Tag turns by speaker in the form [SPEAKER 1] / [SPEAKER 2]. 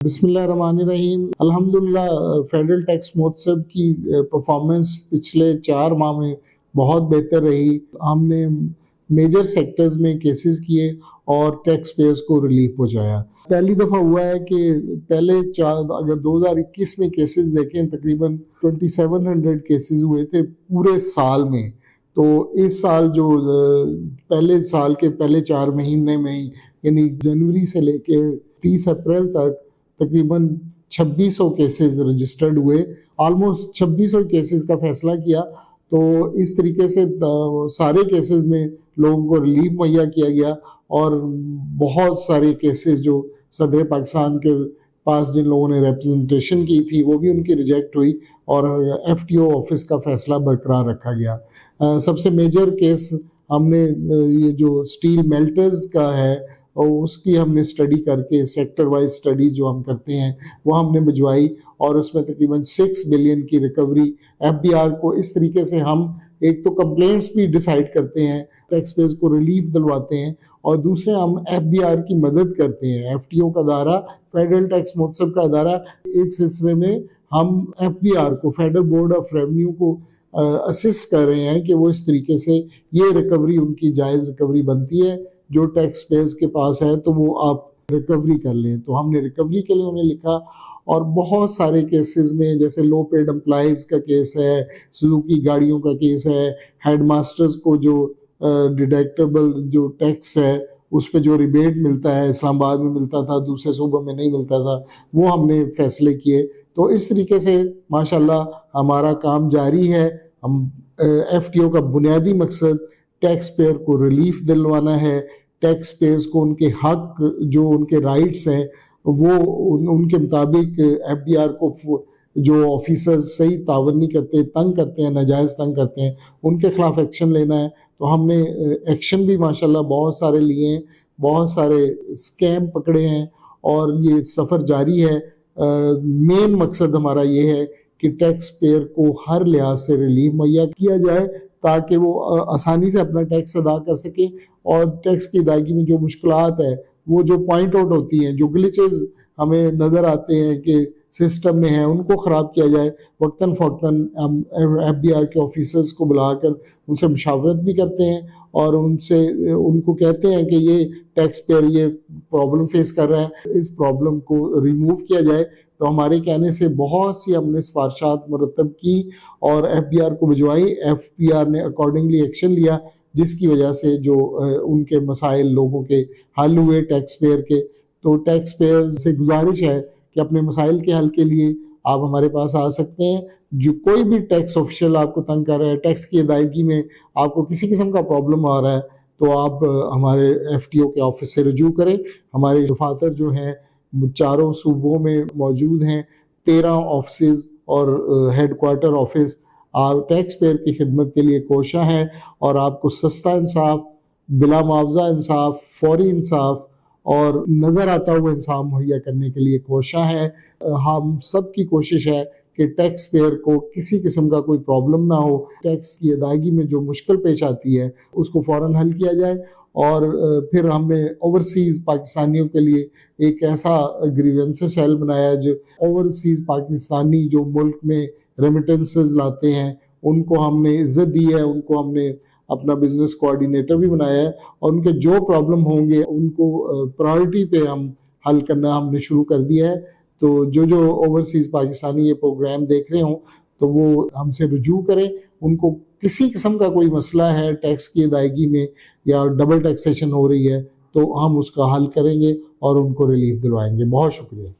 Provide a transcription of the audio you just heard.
[SPEAKER 1] بسم اللہ الرحمن الرحیم۔ الحمدللہ فیڈرل ٹیکس مہوتسو کی پرفارمنس پچھلے 4 ماہ میں بہت بہتر رہی۔ ہم نے میجر سیکٹرز میں کیسز کیے اور ٹیکس پیئرز کو ریلیف پہنچایا۔ پہلی دفعہ ہوا ہے کہ پہلے اگر 2021 میں کیسز دیکھیں تقریباً 2700 کیسز ہوئے تھے پورے سال میں، تو اس سال جو پہلے سال کے پہلے 4 مہینے میں یعنی جنوری سے لے کے 30 اپریل تک تقریباً 2600 کیسز رجسٹرڈ ہوئے، آلموسٹ 2600 کیسز کا فیصلہ کیا۔ تو اس طریقے سے سارے کیسز میں لوگوں کو ریلیف مہیا کیا گیا، اور بہت سارے کیسز جو صدر پاکستان کے پاس جن لوگوں نے ریپرزنٹیشن کی تھی وہ بھی ان کی ریجیکٹ ہوئی، اور ایف ٹی او آفس کا فیصلہ برقرار رکھا گیا۔ سب سے میجر کیس ہم نے یہ جو سٹیل میلٹرز کا ہے، اور اس کی ہم نے اسٹڈی کر کے سیکٹر وائز اسٹڈیز جو ہم کرتے ہیں وہ ہم نے بھجوائی، اور اس میں تقریباً 6 بلین کی ریکوری ایف بی آر کو اس طریقے سے ہم ایک تو کمپلینٹس بھی ڈیسائیڈ کرتے ہیں، ٹیکس پیئرز کو ریلیف دلواتے ہیں، اور دوسرے ہم ایف بی آر کی مدد کرتے ہیں۔ ایف ٹی او کا ادارہ، فیڈرل ٹیکس مہوتسو کا ادارہ، ایک سلسلے میں ہم ایف بی آر کو، فیڈرل بورڈ آف ریونیو کو اسسٹ کر رہے ہیں کہ وہ اس طریقے سے یہ ریکوری ان کی جائز ریکوری بنتی ہے، جو ٹیکس پیئرز کے پاس ہے تو وہ آپ ریکوری کر لیں۔ تو ہم نے ریکوری کے لیے انہیں لکھا، اور بہت سارے کیسز میں جیسے لو پیڈ امپلائیز کا کیس ہے، سزوکی گاڑیوں کا کیس ہے، ہیڈ ماسٹرز کو جو ڈیڈکٹیبل جو ٹیکس ہے اس پہ جو ریبیٹ ملتا ہے، اسلام آباد میں ملتا تھا، دوسرے صوبوں میں نہیں ملتا تھا، وہ ہم نے فیصلے کیے۔ تو اس طریقے سے ماشاءاللہ ہمارا کام جاری ہے۔ ہم ایف ٹی او کا بنیادی مقصد ٹیکس پیئر کو ریلیف دلوانا ہے، ٹیکس پیئرز کو ان کے حق جو ان کے رائٹس ہیں وہ ان کے مطابق ایف بی آر کو جو آفیسرز صحیح تعاون نہیں کرتے، تنگ کرتے ہیں، ناجائز تنگ کرتے ہیں، ان کے خلاف ایکشن لینا ہے۔ تو ہم نے ایکشن بھی ماشاءاللہ بہت سارے لیے ہیں، بہت سارے اسکیم پکڑے ہیں، اور یہ سفر جاری ہے۔ مین مقصد ہمارا یہ ہے کہ ٹیکس پیئر کو ہر لحاظ سے ریلیف مہیا کیا جائے تاکہ وہ آسانی سے اپنا ٹیکس ادا کر سکیں، اور ٹیکس کی ادائیگی میں جو مشکلات ہے، وہ جو پوائنٹ آؤٹ ہوتی ہیں، جو گلیچز ہمیں نظر آتے ہیں کہ سسٹم میں ہیں، ان کو خراب کیا جائے۔ وقتاً فوقتاً ہم ایف بی آر کے آفیسرز کو بلا کر ان سے مشاورت بھی کرتے ہیں، اور ان کو کہتے ہیں کہ یہ ٹیکس پیئر یہ پرابلم فیس کر رہا ہے، اس پرابلم کو ریموو کیا جائے۔ تو ہمارے کہنے سے بہت سی ہم نے سفارشات مرتب کی اور ایف بی آر کو بھجوائی۔ ایف بی آر نے اکارڈنگلی ایکشن لیا، جس کی وجہ سے جو ان کے مسائل لوگوں کے حل ہوئے ٹیکس پیئر کے۔ تو ٹیکس پیئر سے گزارش ہے کہ اپنے مسائل کے حل کے لیے آپ ہمارے پاس آ سکتے ہیں۔ جو کوئی بھی ٹیکس آفیشل آپ کو تنگ کر رہا ہے، ٹیکس کی ادائیگی میں آپ کو کسی قسم کا پرابلم آ رہا ہے، تو آپ ہمارے ایف ٹی او کے آفس سے رجوع کریں۔ ہمارے دفاتر جو ہیں 4 صوبوں میں موجود ہیں، 13 آفسز اور ہیڈ کوارٹر آفس آپ ٹیکس پیئر کی خدمت کے لیے کوشاں ہیں، اور آپ کو سستا انصاف، بلا معاوضہ انصاف، فوری انصاف اور نظر آتا ہوا انصاف مہیا کرنے کے لیے کوشاں ہیں۔ ہم سب کی کوشش ہے کہ ٹیکس پیئر کو کسی قسم کا کوئی پرابلم نہ ہو، ٹیکس کی ادائیگی میں جو مشکل پیش آتی ہے اس کو فوراً حل کیا جائے۔ اور پھر ہم نے اوورسیز پاکستانیوں کے لیے ایک ایسا گریونسز سیل بنایا جو اوورسیز پاکستانی جو ملک میں ریمیٹنسز لاتے ہیں ان کو ہم نے عزت دی ہے، ان کو ہم نے اپنا بزنس کوآرڈینیٹر بھی بنایا ہے، اور ان کے جو پرابلم ہوں گے ان کو پرائورٹی پہ ہم حل کرنا ہم نے شروع کر دیا ہے۔ تو جو اوورسیز پاکستانی یہ پروگرام دیکھ رہے ہوں تو وہ ہم سے رجوع کریں، ان کو کسی قسم کا کوئی مسئلہ ہے ٹیکس کی ادائیگی میں یا ڈبل ٹیکسیشن ہو رہی ہے تو ہم اس کا حل کریں گے اور ان کو ریلیف دلوائیں گے۔ بہت شکریہ۔